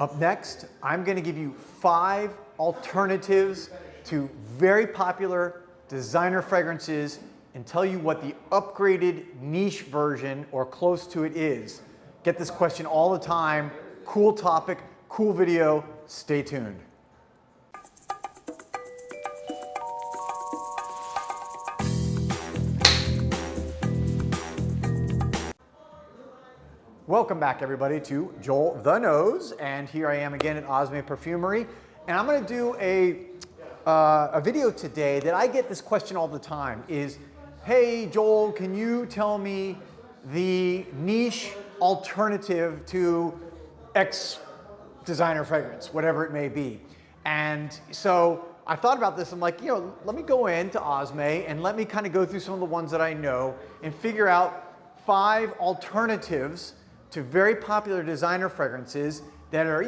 Up next, I'm going to give you 5 alternatives to very popular designer fragrances and tell you what the upgraded niche version or close to it is. Get this question all the time. Cool topic, cool video. Stay tuned. Welcome back, everybody, to Joel the Nose, and here I am again at Osme Perfumery, and I'm going to do a video today that I get this question all the time is, hey Joel, can you tell me the niche alternative to X designer fragrance, whatever it may be? And so I thought about this. I'm like, let me go into Osme and let me kind of go through some of the ones that I know and figure out 5 alternatives to very popular designer fragrances that are,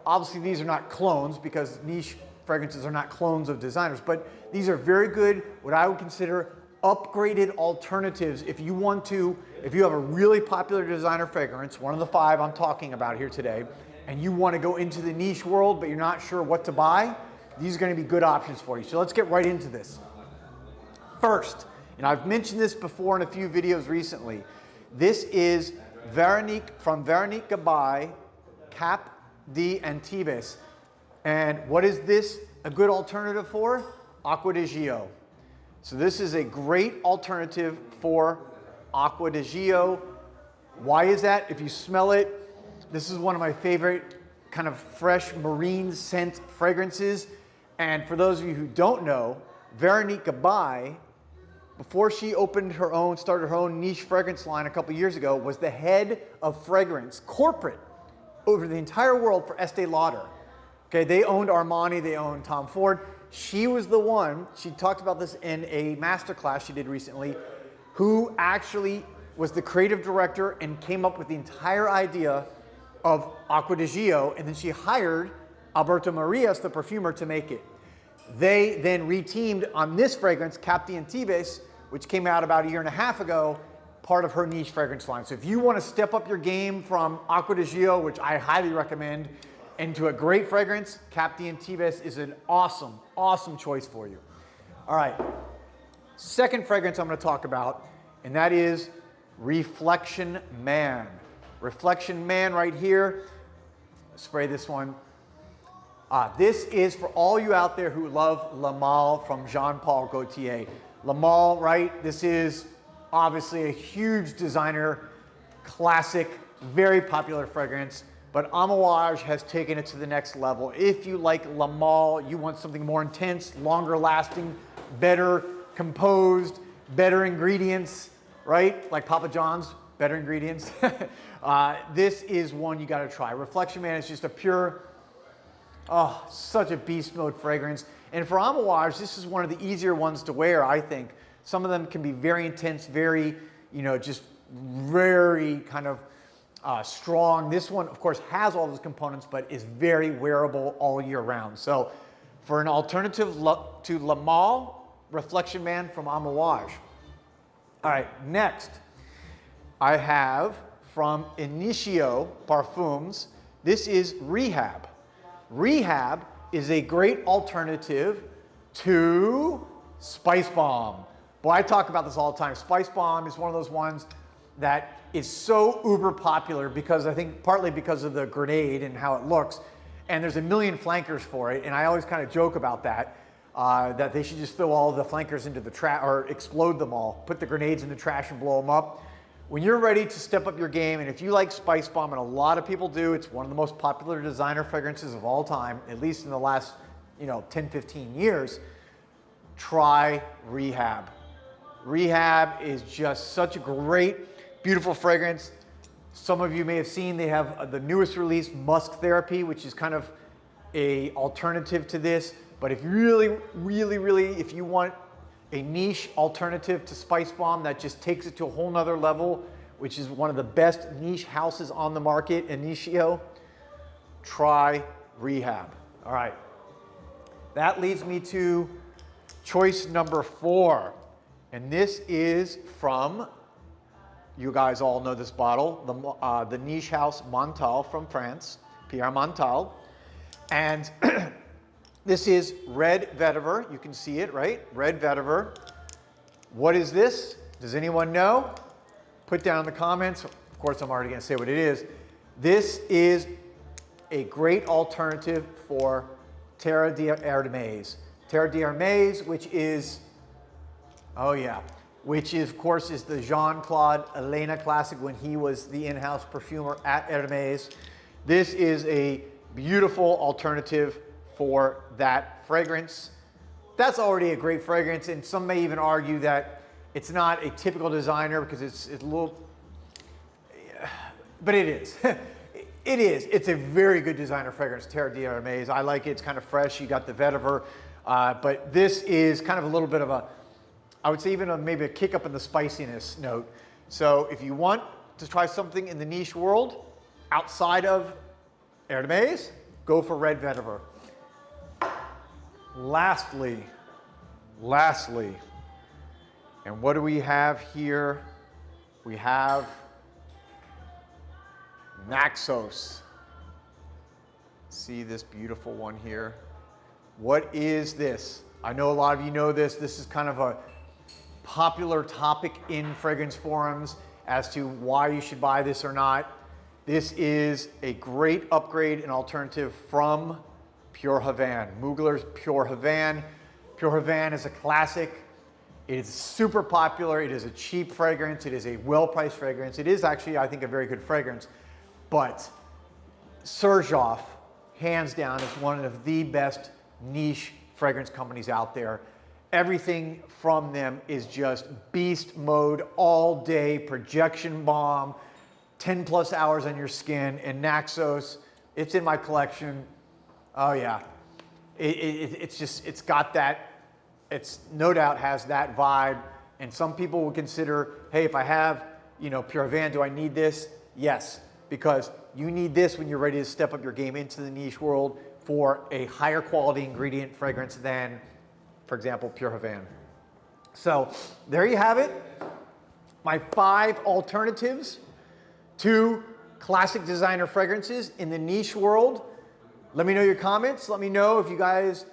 obviously these are not clones because niche fragrances are not clones of designers, but these are very good, what I would consider upgraded alternatives if you have a really popular designer fragrance, one of the 5 I'm talking about here today, and you want to go into the niche world, but you're not sure what to buy, these are going to be good options for you. So let's get right into this. First, and I've mentioned this before in a few videos recently, this is Veronique from Veronique Gabai, Cap d'Antibes. And what is this a good alternative for? Acqua di Gio. So this is a great alternative for Acqua di Gio. Why is that? If you smell it, this is one of my favorite kind of fresh marine scent fragrances. And for those of you who don't know, Veronique Gabai, before she started her own niche fragrance line a couple years ago, was the head of fragrance, corporate, over the entire world for Estee Lauder. Okay, they owned Armani, they owned Tom Ford. She was the one, she talked about this in a masterclass she did recently, who actually was the creative director and came up with the entire idea of Acqua di Gio, and then she hired Alberto Marias, the perfumer, to make it. They then reteamed on this fragrance, Cap d'Antibes, which came out about a year and a half ago, part of her niche fragrance line. So if you want to step up your game from Acqua di Gio, which I highly recommend, into a great fragrance, Cap d'Antibes is an awesome, awesome choice for you. All right, second fragrance I'm going to talk about, and that is Reflection Man. Reflection Man right here. Spray this one. This is for all you out there who love Le Male from Jean-Paul Gaultier. Le Male, right? This is obviously a huge designer, classic, very popular fragrance, but Amouage has taken it to the next level. If you like Le Male, you want something more intense, longer lasting, better composed, better ingredients, right? Like Papa John's, better ingredients. This is one you gotta try. Reflection Man is just a pure, such a beast mode fragrance. And for Amouage, this is one of the easier ones to wear, I think. Some of them can be very intense, very, just very kind of strong. This one, of course, has all those components, but is very wearable all year round. So for an alternative to Le Male, Reflection Man from Amouage. All right, next, I have from Initio Parfums, this is Rehab. Rehab is a great alternative to spicebomb. Boy, I talk about this all the time. Spicebomb is one of those ones that is so uber popular because I think partly because of the grenade and how it looks, and there's a million flankers for it, and I always kind of joke about that, that they should just throw all the flankers into the trash or explode them all, put the grenades in the trash and blow them up. When you're ready to step up your game, and if you like spicebomb, and a lot of people do, it's one of the most popular designer fragrances of all time, at least in the last 10, 15 years, try Rehab. Rehab is just such a great, beautiful fragrance. Some of you may have seen they have the newest release, Musk Therapy, which is kind of a alternative to this. But if you really, if you want a niche alternative to spicebomb that just takes it to a whole nother level, which is one of the best niche houses on the market, Initio, try Rehab. All right, that leads me to choice number 4. And this is from, you guys all know this bottle, the niche house Montal from France. Pierre Montal. And this is red vetiver. You can see it, right? Red vetiver. What is this? Does anyone know? Put down in the comments. Of course, I'm already going to say what it is. This is a great alternative for terre d'Hermes. Terre d'Hermes, which is, oh yeah, which is, of course, is the Jean-Claude Elena classic when he was the in-house perfumer at Hermes. This is a beautiful alternative for that fragrance. That's already a great fragrance, and some may even argue that it's not a typical designer because it's a little, but it is. It is. It's a very good designer fragrance, Terre d'Hermes. I like it. It's kind of fresh. You got the vetiver, but this is kind of a little bit of a, I would say even maybe a kick up in the spiciness note. So if you want to try something in the niche world outside of Hermes, go for red vetiver. Lastly, and what do we have here? We have Maxol. See this beautiful one here? What is this? I know a lot of you know this. This is kind of a popular topic in fragrance forums as to why you should buy this or not. This is a great upgrade and alternative from Pure Havane. Mugler's Pure Havane. Pure Havane is a classic. It is super popular. It is a cheap fragrance. It is a well-priced fragrance. It is actually, I think, a very good fragrance. But Xerjoff, hands down, is one of the best niche fragrance companies out there. Everything from them is just beast mode all day, projection bomb, 10 plus hours on your skin. And Naxos, it's in my collection. Oh yeah, it's got that, it's no doubt has that vibe. And some people would consider, hey, if I have, you know, Pure Havane, do I need this? Yes, because you need this when you're ready to step up your game into the niche world for a higher quality ingredient fragrance than, for example, Pure Havane. So there you have it. My 5 alternatives to classic designer fragrances in the niche world. Let me know your comments. Let me know if you guys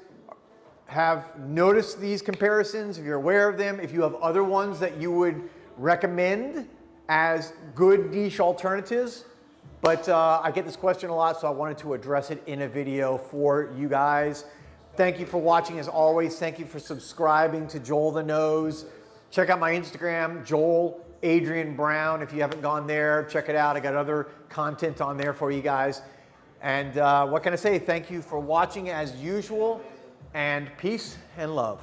have noticed these comparisons, if you're aware of them, if you have other ones that you would recommend as good niche alternatives. But I get this question a lot, so I wanted to address it in a video for you guys. Thank you for watching as always. Thank you for subscribing to Joel the Nose. Check out my Instagram, Joel Adrian Brown. If you haven't gone there, check it out. I got other content on there for you guys. And what can I say? Thank you for watching as usual, and peace and love.